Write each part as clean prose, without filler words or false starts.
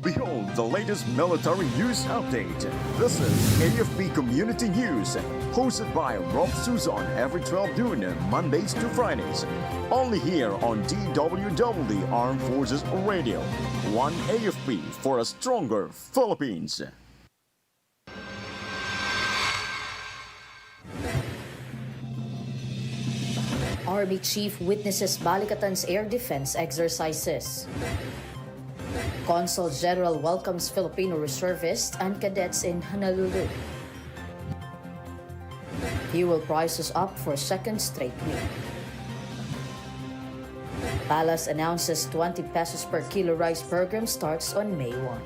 Behold the latest military news update. This is AFP Community News, hosted by Rob Suzon every 12 noon, Mondays to Fridays. Only here on DWDD Armed Forces Radio. One AFP for a stronger Philippines. Army Chief witnesses Balikatan's air defense exercises. Consul General welcomes Filipino reservists and cadets in Honolulu. Fuel prices up for second straight week. Palace announces 20 pesos per kilo rice program starts on May 1.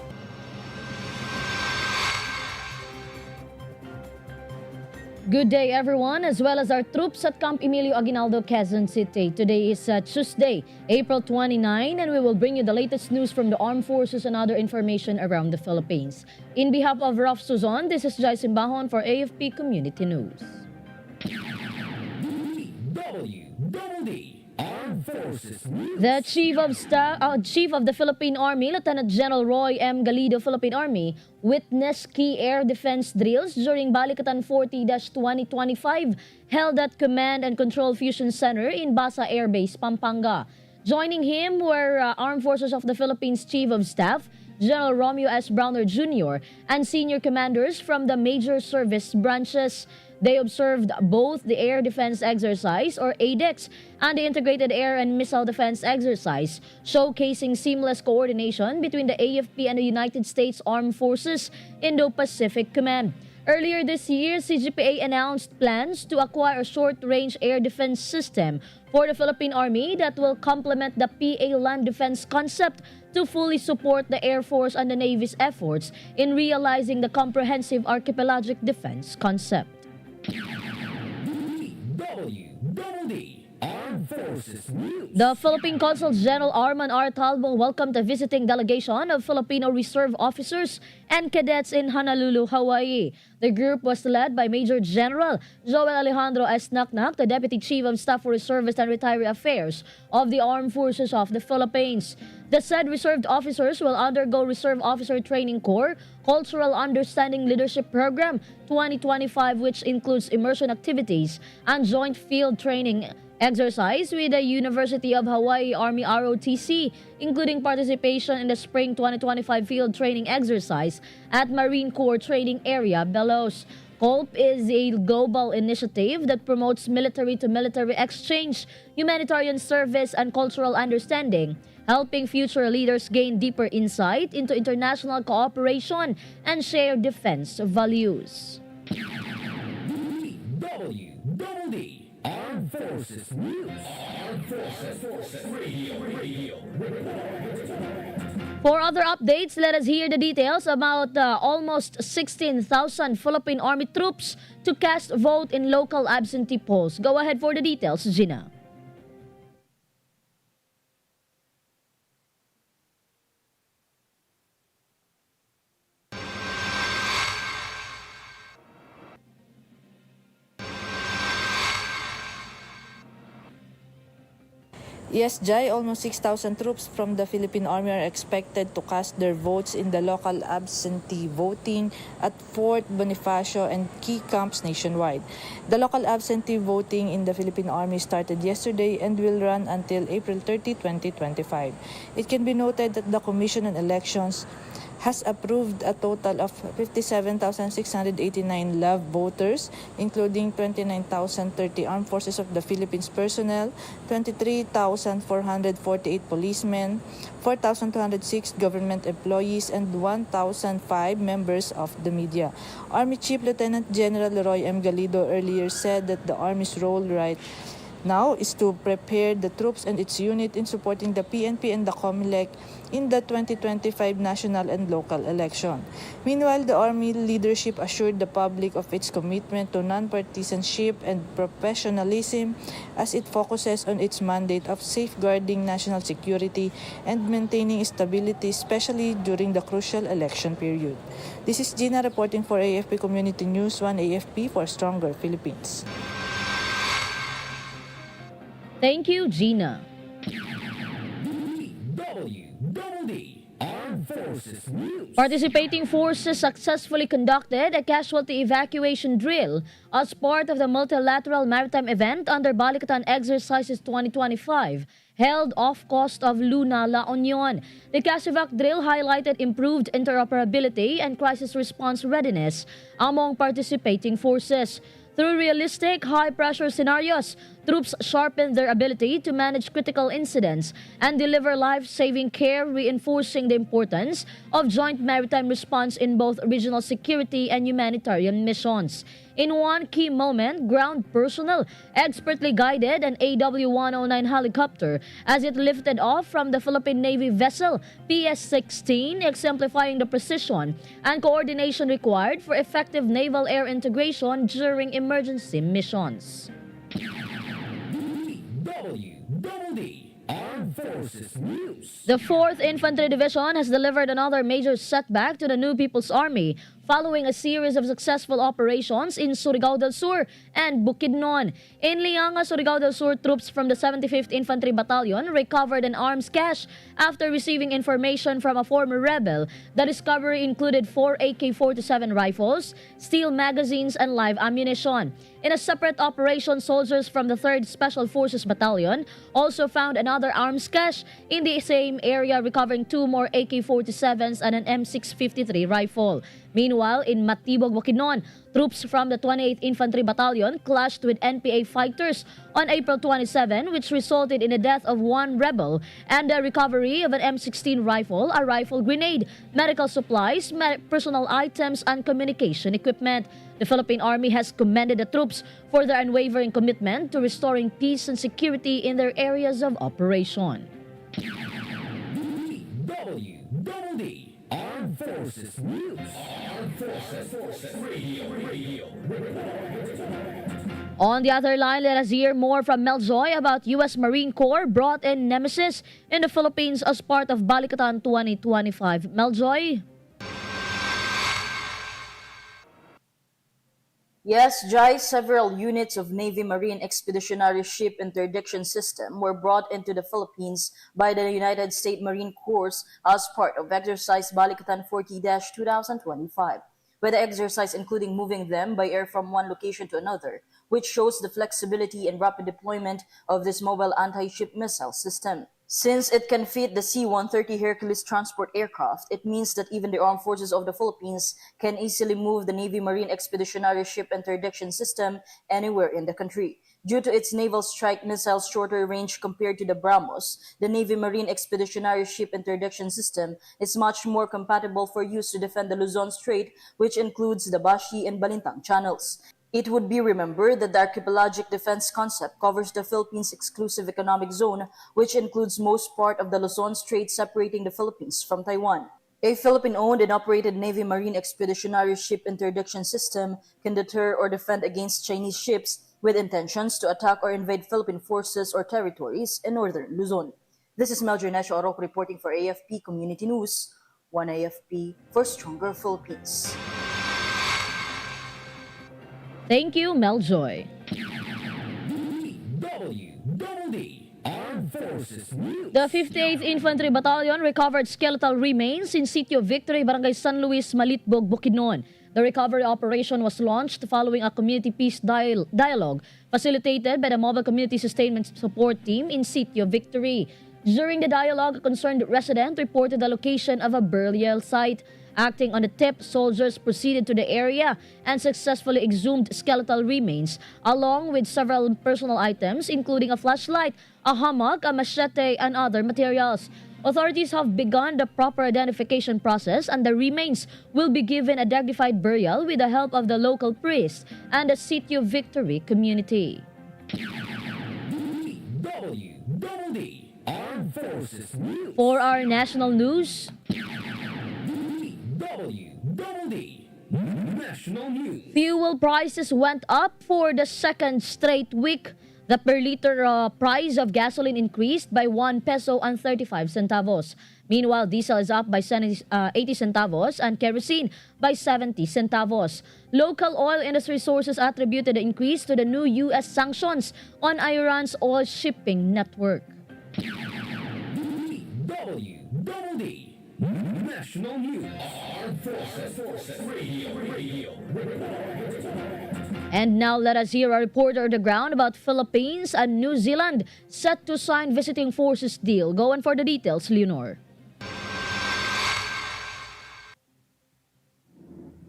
Good day, everyone, as well as our troops at Camp Emilio Aguinaldo, Quezon City. Today is Tuesday, April 29, and we will bring you the latest news from the armed forces and other information around the Philippines. In behalf of Raf Suzon, this is Jai Simbahon for AFP Community News. DWDD Armed Forces News. The Chief of the Philippine Army, Lieutenant General Roy M. Galido, Philippine Army, witnessed key air defense drills during Balikatan 40-2025 held at Command and Control Fusion Center in Basa Air Base, Pampanga. Joining him were Armed Forces of the Philippines Chief of Staff, General Romeo S. Browner Jr., and senior commanders from the major service branches. They observed both the Air Defense Exercise, or ADEX, and the Integrated Air and Missile Defense Exercise, showcasing seamless coordination between the AFP and the United States Armed Forces Indo-Pacific Command. Earlier this year, CGPA announced plans to acquire a short-range air defense system for the Philippine Army that will complement the PA land defense concept to fully support the Air Force and the Navy's efforts in realizing the comprehensive archipelagic defense concept. DWDD Armed Forces News. The Philippine Consul General Arman R. Talbo welcomed a visiting delegation of Filipino reserve officers and cadets in Honolulu, Hawaii. The group was led by Major General Joel Alejandro S. Naknak, the Deputy Chief of Staff for Reservist and Retiree Affairs of the Armed Forces of the Philippines. The said reserved officers will undergo Reserve Officer Training Corps Cultural Understanding Leadership Program 2025, which includes immersion activities and joint field training exercise with the University of Hawaii Army ROTC, including participation in the Spring 2025 field training exercise at Marine Corps Training Area, Belos. COLP is a global initiative that promotes military-to-military exchange, humanitarian service, and cultural understanding, helping future leaders gain deeper insight into international cooperation and share defense values. DWDD Armed Forces News. Armed Forces Radio. For other updates, let us hear the details about almost 16,000 Philippine Army troops to cast vote in local absentee polls. Go ahead for the details, Gina. Yes, Jai, almost 6,000 troops from the Philippine Army are expected to cast their votes in the local absentee voting at Fort Bonifacio and key camps nationwide. The local absentee voting in the Philippine Army started yesterday and will run until April 30, 2025. It can be noted that the Commission on Elections has approved a total of 57,689 live voters, including 29,030 Armed Forces of the Philippines personnel, 23,448 policemen, 4,206 government employees, and 1,005 members of the media. Army Chief Lieutenant General Roy M. Galido earlier said that the Army's role right now is to prepare the troops and its unit in supporting the PNP and the COMELEC in the 2025 national and local election. Meanwhile, the Army leadership assured the public of its commitment to non-partisanship and professionalism as it focuses on its mandate of safeguarding national security and maintaining stability, especially during the crucial election period. This is Gina reporting for AFP Community News, 1 AFP for Stronger Philippines. Thank you, Gina. DWDD Armed Armed Forces News. Participating forces successfully conducted a casualty evacuation drill as part of the multilateral maritime event under Balikatan Exercises 2025, held off coast of Luna, La Union. The CASEVAC drill highlighted improved interoperability and crisis response readiness among participating forces. Through realistic, high-pressure scenarios, troops sharpened their ability to manage critical incidents and deliver life-saving care, reinforcing the importance of joint maritime response in both regional security and humanitarian missions. In one key moment, ground personnel expertly guided an AW-109 helicopter as it lifted off from the Philippine Navy vessel PS-16, exemplifying the precision and coordination required for effective naval air integration during emergency missions. DWDD Armed Forces News. The 4th Infantry Division has delivered another major setback to the New People's Army following a series of successful operations in Surigao del Sur and Bukidnon. In Lianga, Surigao del Sur, troops from the 75th Infantry Battalion recovered an arms cache after receiving information from a former rebel. The discovery included 4 AK-47 rifles, steel magazines, and live ammunition. In a separate operation, soldiers from the 3rd Special Forces Battalion also found another arms cache in the same area, recovering 2 more AK-47s and an M653 rifle. Meanwhile, in Matibog, Bukidnon, troops from the 28th Infantry Battalion clashed with NPA fighters on April 27, which resulted in the death of 1 rebel and the recovery of an M16 rifle, a rifle grenade, medical supplies, personal items, and communication equipment. The Philippine Army has commended the troops for their unwavering commitment to restoring peace and security in their areas of operation. DWDD Armed Forces News. Armed Forces Radio. On the other line, let us hear more from Mel Joy about U.S. Marine Corps brought in Nemesis in the Philippines as part of Balikatan 2025. Mel Joy? Yes, Jai, several units of Navy Marine Expeditionary Ship Interdiction System were brought into the Philippines by the United States Marine Corps as part of Exercise Balikatan 40-2025, with the exercise including moving them by air from one location to another, which shows the flexibility and rapid deployment of this mobile anti-ship missile system. Since it can fit the C-130 Hercules transport aircraft, it means that even the armed forces of the Philippines can easily move the Navy Marine Expeditionary Ship Interdiction System anywhere in the country. Due to its naval strike missile's shorter range compared to the BrahMos, the Navy Marine Expeditionary Ship Interdiction System is much more compatible for use to defend the Luzon Strait, which includes the Bashi and Balintang channels. It would be remembered that the archipelagic defense concept covers the Philippines' exclusive economic zone, which includes most part of the Luzon Strait separating the Philippines from Taiwan. A Philippine-owned and operated Navy Marine Expeditionary Ship Interdiction System can deter or defend against Chinese ships with intentions to attack or invade Philippine forces or territories in northern Luzon. This is Meljo Inesio Oroco reporting for AFP Community News, 1 AFP for Stronger Philippines. Thank you, Mel Joy. DWDD Armed Forces News. The 58th Infantry Battalion recovered skeletal remains in Sitio Victory, Barangay San Luis, Malitbog, Bukidnon. The recovery operation was launched following a community peace dialogue facilitated by the Mobile Community Sustainment Support Team in Sitio Victory. During the dialogue, a concerned resident reported the location of a burial site. Acting on the tip, soldiers proceeded to the area and successfully exhumed skeletal remains, along with several personal items, including a flashlight, a hammock, a machete, and other materials. Authorities have begun the proper identification process, and the remains will be given a dignified burial with the help of the local priest and the Sitio Victory community. DWDD Armed Forces News. For our national news, DWDD National News. fuel prices went up for the second straight week. The per liter price of gasoline increased by 1 peso and 35 centavos. Meanwhile, diesel is up by 80 centavos and kerosene by 70 centavos. Local oil industry sources attributed the increase to the new U.S. sanctions on Iran's oil shipping network. DWDD National News. Armed Forces Radio. And now let us hear a reporter on the ground about Philippines and New Zealand set to sign visiting forces deal. Go on for the details, Leonor.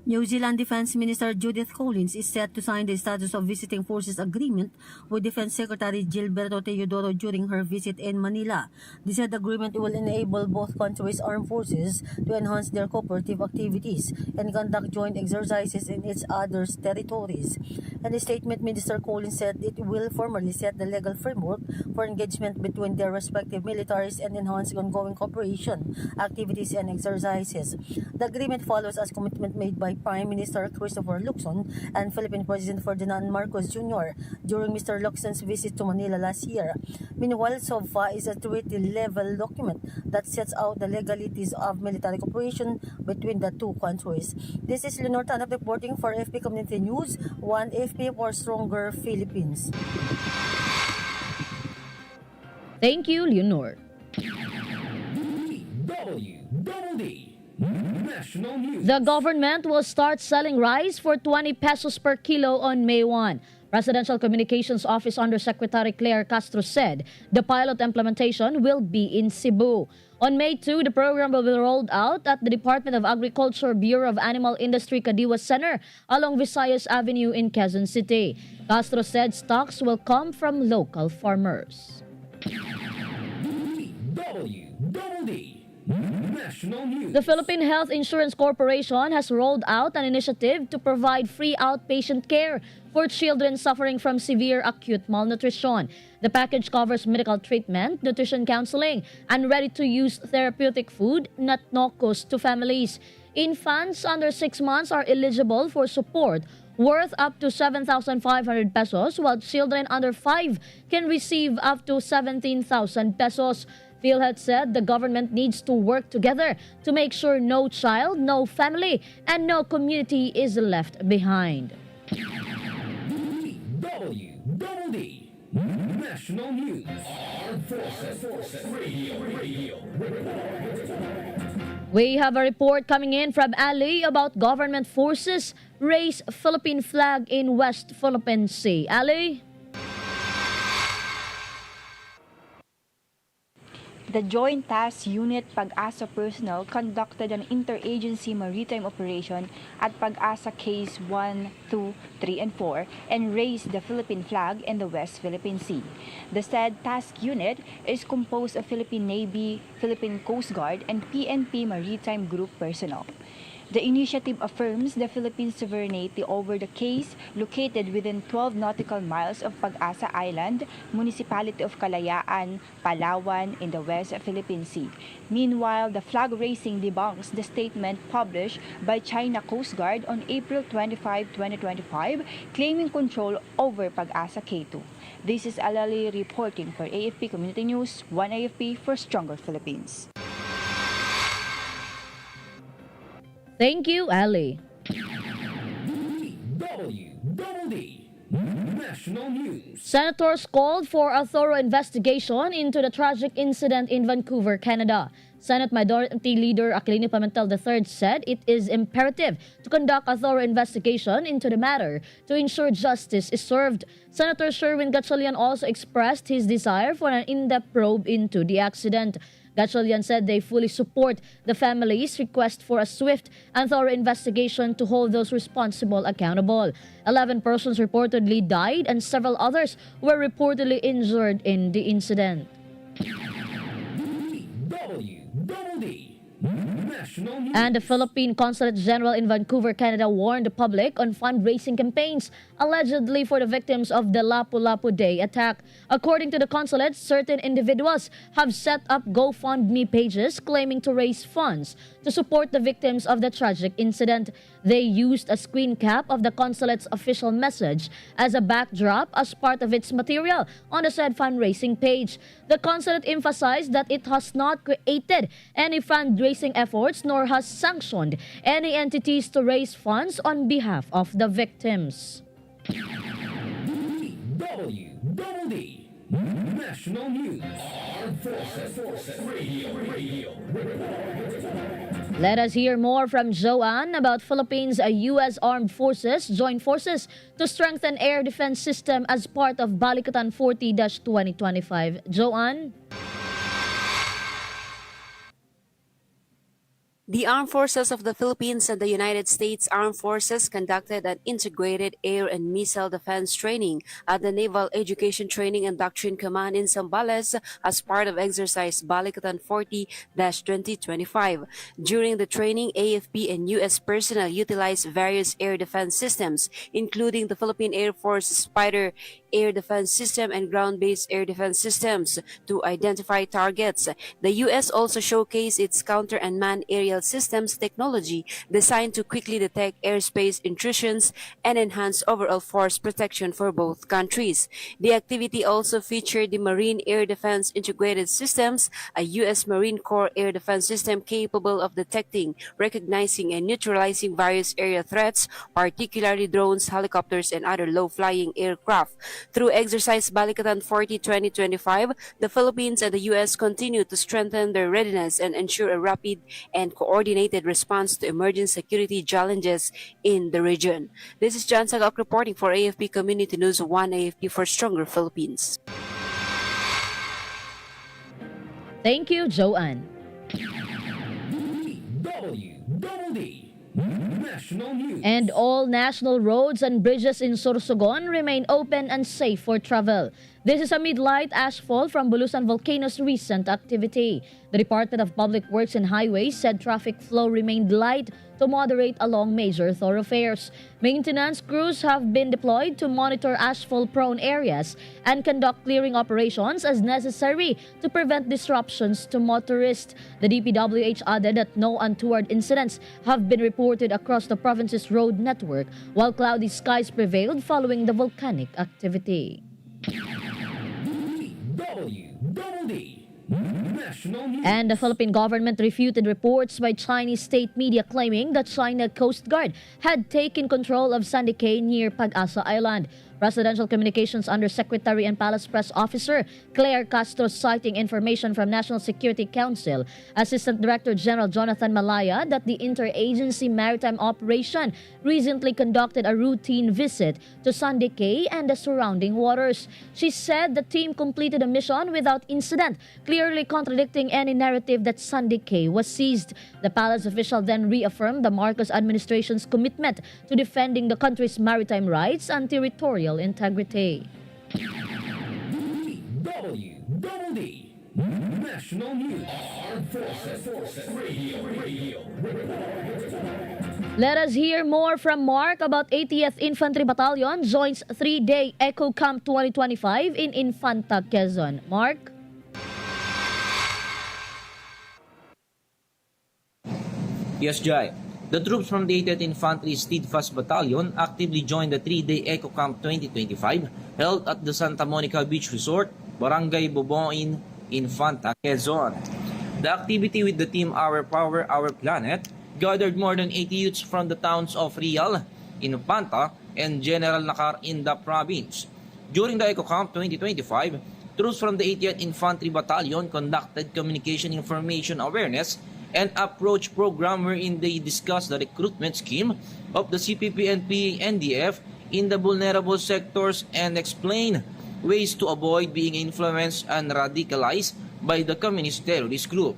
New Zealand Defense Minister Judith Collins is set to sign the Status of Visiting Forces Agreement with Defense Secretary Gilberto Teodoro during her visit in Manila. The said agreement will enable both countries' armed forces to enhance their cooperative activities and conduct joint exercises in each other's territories. In a statement, Minister Collins said it will formally set the legal framework for engagement between their respective militaries and enhance ongoing cooperation, activities, and exercises. The agreement follows as commitment made by Prime Minister Christopher Luxon and Philippine President Ferdinand Marcos Jr. during Mr. Luxon's visit to Manila last year. Meanwhile, SOFA is a treaty-level document that sets out the legalities of military cooperation between the two countries. This is Leonor Tanap reporting for AFP Community News, 1 AFP for Stronger Philippines. Thank you, Leonor. DWDD. National News. The government will start selling rice for 20 pesos per kilo on May 1. Presidential Communications Office Undersecretary Claire Castro said the pilot implementation will be in Cebu. On May 2, the program will be rolled out at the Department of Agriculture Bureau of Animal Industry Kadiwa Center along Visayas Avenue in Quezon City. Castro said stocks will come from local farmers. DWDD. National News. The Philippine Health Insurance Corporation has rolled out an initiative to provide free outpatient care for children suffering from severe acute malnutrition. The package covers medical treatment, nutrition counseling, and ready-to-use therapeutic food, at no cost to families. Infants under 6 months are eligible for support worth up to 7,500 pesos, while children under 5 can receive up to 17,000 pesos. PhilHealth said the government needs to work together to make sure no child, no family, and no community is left behind. DWDD. National News. Armed Forces Radio. We have a report coming in from Ali about government forces raise Philippine flag in West Philippine Sea. Ali? The Joint Task Unit Pag-asa personnel conducted an interagency maritime operation at Pag-asa Case 1, 2, 3, and 4 and raised the Philippine flag in the West Philippine Sea. The said task unit is composed of Philippine Navy, Philippine Coast Guard, and PNP Maritime Group personnel. The initiative affirms the Philippines' sovereignty over the case located within 12 nautical miles of Pag-asa Island, Municipality of Kalayaan, Palawan in the West Philippine Sea. Meanwhile, the flag raising debunks the statement published by China Coast Guard on April 25, 2025, claiming control over Pag-asa K2. This is Alali reporting for AFP Community News, 1 AFP for Stronger Philippines. Thank you, Ali. DWDD. National News. Senators called for a thorough investigation into the tragic incident in Vancouver, Canada. Senate Minority Leader Aquilino Pimentel III said it is imperative to conduct a thorough investigation into the matter to ensure justice is served. Senator Sherwin Gatchalian also expressed his desire for an in-depth probe into the accident. Gatchalian said they fully support the family's request for a swift and thorough investigation to hold those responsible accountable. 11 persons reportedly died and several others were reportedly injured in the incident. DWDD. National News. And the Philippine Consulate General in Vancouver, Canada warned the public on fundraising campaigns allegedly for the victims of the Lapu-Lapu Day attack. According to the consulate, certain individuals have set up GoFundMe pages claiming to raise funds to support the victims of the tragic incident. They used a screen cap of the consulate's official message as a backdrop as part of its material on the said fundraising page. The consulate emphasized that it has not created any fundraising efforts nor has sanctioned any entities to raise funds on behalf of the victims. DWDD. National News. Armed Forces Radio. Let us hear more from Joanne about Philippines' U.S. Armed Forces join forces to strengthen air defense system as part of Balikatan 40-2025. Joanne? The Armed Forces of the Philippines and the United States Armed Forces conducted an integrated air and missile defense training at the Naval Education Training and Doctrine Command in Zambales as part of exercise Balikatan 40-2025. During the training, AFP and U.S. personnel utilized various air defense systems, including the Philippine Air Force Spider air defense system and ground-based air defense systems to identify targets. The U.S. also showcased its counter and manned aerial systems technology designed to quickly detect airspace intrusions and enhance overall force protection for both countries. The activity also featured the Marine Air Defense Integrated Systems, a U.S. Marine Corps air defense system capable of detecting, recognizing, and neutralizing various area threats, particularly drones, helicopters, and other low-flying aircraft. Through exercise Balikatan 40-2025, the Philippines and the U.S. continue to strengthen their readiness and ensure a rapid and coordinated response to emerging security challenges in the region. This is John Sagok reporting for AFP Community News 1 AFP for Stronger Philippines. Thank you, Joanne. DWDD National News. And all national roads and bridges in Sorsogon remain open and safe for travel. This is amid light ashfall from Bulusan Volcano's recent activity. The Department of Public Works and Highways said traffic flow remained light to moderate along major thoroughfares. Maintenance crews have been deployed to monitor ashfall-prone areas and conduct clearing operations as necessary to prevent disruptions to motorists. The DPWH added that no untoward incidents have been reported across the province's road network, while cloudy skies prevailed following the volcanic activity. DWDD National News. And the Philippine government refuted reports by Chinese state media claiming that China Coast Guard had taken control of Sandy Cay near Pag-asa Island. Presidential Communications Undersecretary and Palace Press Officer Claire Castro, citing information from National Security Council Assistant Director General Jonathan Malaya, that the Interagency Maritime Operation recently conducted a routine visit to Sandy Cay and the surrounding waters. She said the team completed a mission without incident, clearly contradicting any narrative that Sandy Cay was seized. The palace official then reaffirmed the Marcos administration's commitment to defending the country's maritime rights and territorial integrity. DWDD National News. Armed Forces Radio. Let us hear more from Mark about 80th Infantry Battalion joins 3-day Eco Camp 2025 in Infanta, Quezon. Mark? Yes, Jai. The troops from the 80th Infantry Steadfast Battalion actively joined the 3-day Eco Camp 2025 held at the Santa Monica Beach Resort, Barangay Boboin, Infanta, Quezon. The activity with the team Our Power, Our Planet gathered more than 80 youths from the towns of Real, Infanta, and General Nakar in the province. During the Eco Camp 2025, troops from the 80th Infantry Battalion conducted communication information awareness and approach program wherein they discuss the recruitment scheme of the CPP and PNDF in the vulnerable sectors and explain ways to avoid being influenced and radicalized by the communist terrorist group.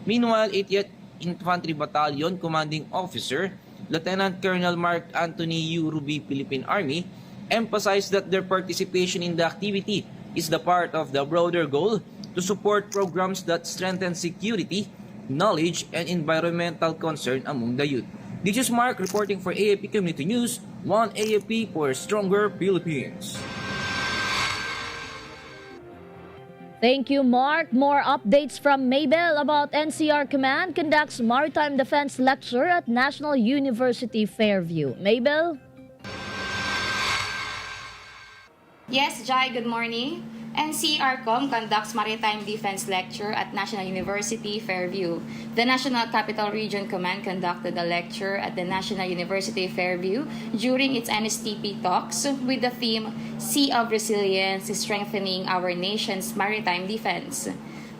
Meanwhile, 80th Infantry Battalion Commanding Officer Lieutenant Colonel Mark Anthony U. Ruby, Philippine Army, emphasized that their participation in the activity is the part of the broader goal to support programs that strengthen security, knowledge, and environmental concern among the youth. This is Mark reporting for AFP Community News, 1 AFP for Stronger Philippines. Thank you, Mark. More updates from Mabel about NCR Command conducts Maritime Defense Lecture at National University Fairview. Mabel? Yes, Jai, good morning. NCRCOM conducts Maritime Defense Lecture at National University, Fairview. The National Capital Region Command conducted a lecture at the National University, Fairview during its NSTP talks with the theme, Sea of Resilience, Strengthening Our Nation's Maritime Defense.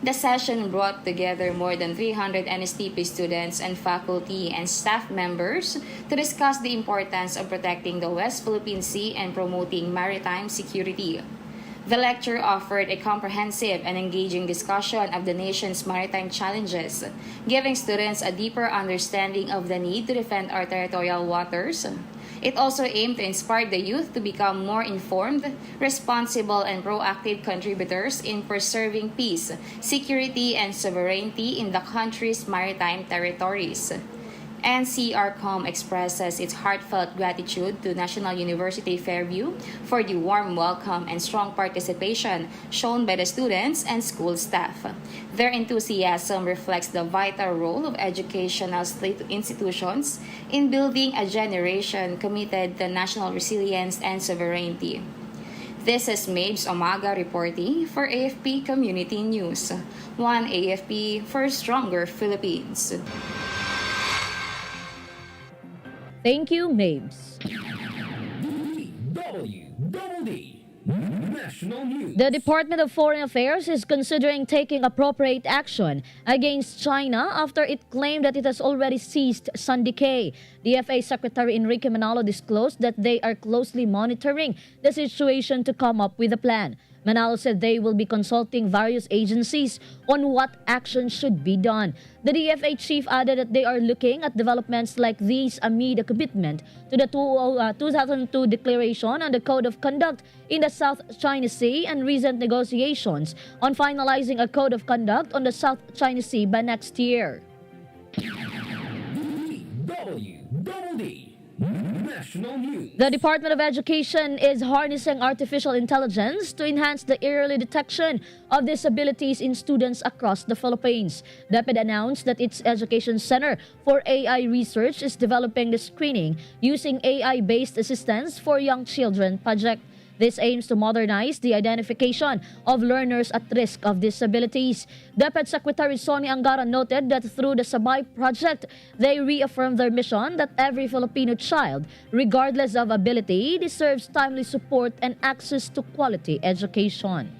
The session brought together more than 300 NSTP students and faculty and staff members to discuss the importance of protecting the West Philippine Sea and promoting maritime security. The lecture offered a comprehensive and engaging discussion of the nation's maritime challenges, giving students a deeper understanding of the need to defend our territorial waters. It also aimed to inspire the youth to become more informed, responsible, and proactive contributors in preserving peace, security, and sovereignty in the country's maritime territories. NCRCOM expresses its heartfelt gratitude to National University Fairview for the warm welcome and strong participation shown by the students and school staff. Their enthusiasm reflects the vital role of educational institutions in building a generation committed to national resilience and sovereignty. This is Mabes Omaga reporting for AFP Community News. One AFP for Stronger Philippines. Thank you, Mabes. DWDD National News. The Department of Foreign Affairs is considering taking appropriate action against China after it claimed that it has already seized Sundalo. DFA Secretary Enrique Manalo disclosed that they are closely monitoring the situation to come up with a plan. Manalo said they will be consulting various agencies on what action should be done. The DFA chief added that they are looking at developments like these amid a commitment to the 2002 Declaration on the Code of Conduct in the South China Sea and recent negotiations on finalizing a Code of Conduct on the South China Sea by next year. DWDD National News. The Department of Education is harnessing artificial intelligence to enhance the early detection of disabilities in students across the Philippines. DepEd announced that its Education Center for AI Research is developing the screening using AI-based assistance for young children project. This aims to modernize the identification of learners at risk of disabilities. DepEd Secretary Sonny Angara noted that through the Sabay project, they reaffirmed their mission that every Filipino child, regardless of ability, deserves timely support and access to quality education.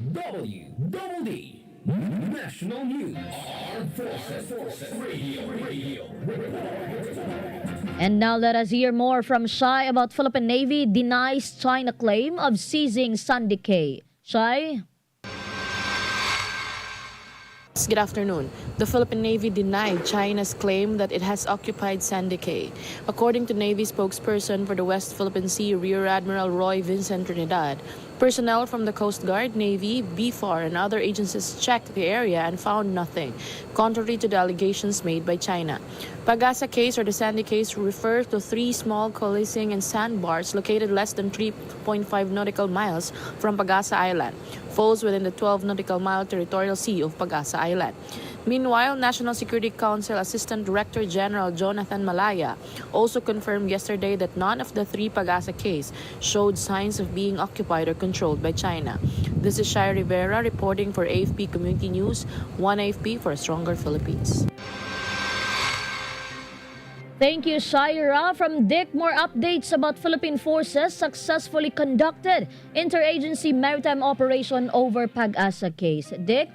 DWDD National News. Armed Forces Radio. And now let us hear more from Shai about Philippine Navy denies China claim of seizing Sundalo. Shai? Good afternoon. The Philippine Navy denied China's claim that it has occupied Sundalo. According to Navy spokesperson for the West Philippine Sea, Rear Admiral Roy Vincent Trinidad, personnel from the Coast Guard, Navy, BFAR, and other agencies checked the area and found nothing, contrary to the allegations made by China. Pag-asa case or the Sandy case refers to 3 small coalescing and sandbars located less than 3.5 nautical miles from Pag-asa Island, falls within the 12 nautical mile territorial sea of Pag-asa Island. Meanwhile, National Security Council Assistant Director General Jonathan Malaya also confirmed yesterday that none of the 3 Pag-asa case showed signs of being occupied or controlled by China. This is Shai Rivera reporting for AFP Community News, One AFP for a Stronger Philippines. Thank you, Shaira. From Dick, more updates about Philippine forces successfully conducted interagency maritime operation over Pag-asa case. Dick?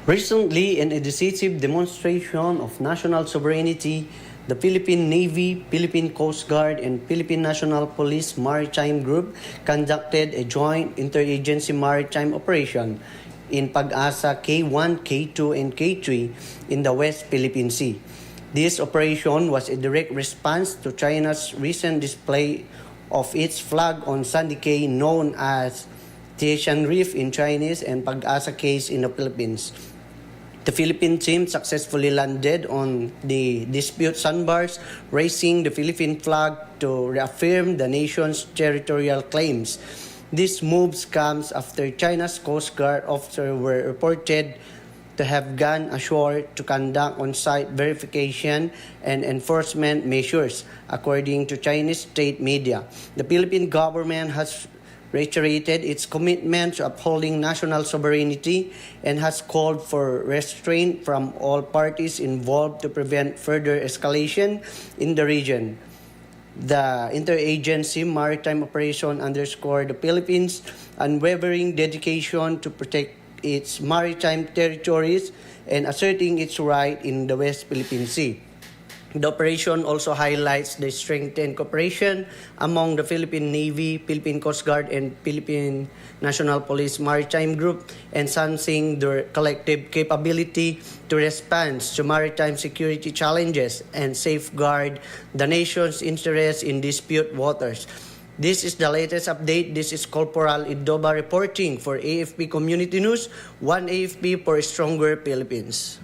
Recently, in a decisive demonstration of national sovereignty, the Philippine Navy, Philippine Coast Guard, and Philippine National Police Maritime Group conducted a joint interagency maritime operation in Pag-asa K1, K2, and K3 in the West Philippine Sea. This operation was a direct response to China's recent display of its flag on Sundalo, known as Tian Reef in Chinese and Pag-asa case in the Philippines. The Philippine team successfully landed on the dispute sandbars, raising the Philippine flag to reaffirm the nation's territorial claims. This move comes after China's Coast Guard officers were reported to have gone ashore to conduct on-site verification and enforcement measures, according to Chinese state media. The Philippine government has reiterated its commitment to upholding national sovereignty and has called for restraint from all parties involved to prevent further escalation in the region. The interagency maritime operation underscored the Philippines' unwavering dedication to protect its maritime territories and asserting its right in the West Philippine Sea. The operation also highlights the strengthened cooperation among the Philippine Navy, Philippine Coast Guard, and Philippine National Police Maritime Group, enhancing their collective capability to respond to maritime security challenges and safeguard the nation's interests in dispute waters. This is the latest update. This is Corporal Idoba reporting for AFP Community News, one AFP for a stronger Philippines.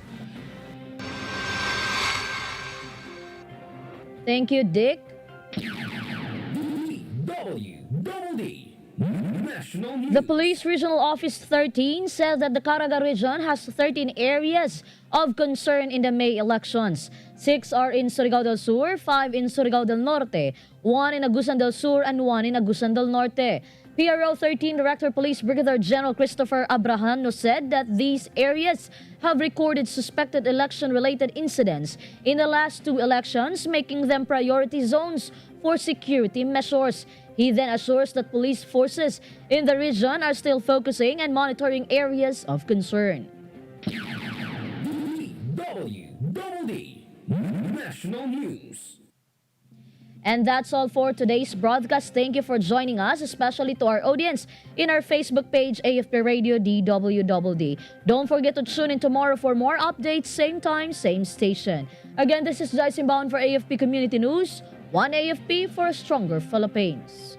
Thank you, Dick. DWDD National News. The Police Regional Office 13 says that the Caraga region has 13 areas of concern in the May elections. 6 are in Surigao del Sur, 5 in Surigao del Norte, 1 in Agusan del Sur, and 1 in Agusan del Norte. PRO 13 Director Police Brigadier General Christopher Abrahano said that these areas have recorded suspected election-related incidents in the last 2 elections, making them priority zones for security measures. He then assures that police forces in the region are still focusing and monitoring areas of concern. DWDD National News. And that's all for today's broadcast. Thank you for joining us, especially to our audience in our Facebook page, AFP Radio DWDD. Don't forget to tune in tomorrow for more updates, same time, same station. Again, this is Joyce Inbound for AFP Community News, one AFP for a stronger Philippines.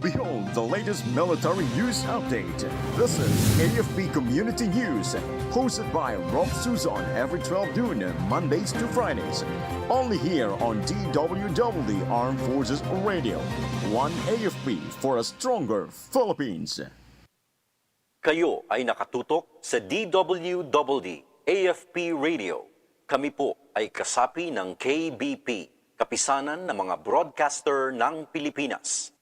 Behold the latest military news update. This is AFP Community News, hosted by Rob Suzon every 12 noon, Mondays to Fridays. Only here on DWDD Armed Forces Radio. One AFP for a stronger Philippines. Kayo ay nakatutok sa DWDD AFP Radio. Kami po ay kasapi ng KBP, Kapisanan ng mga Broadcaster ng Pilipinas.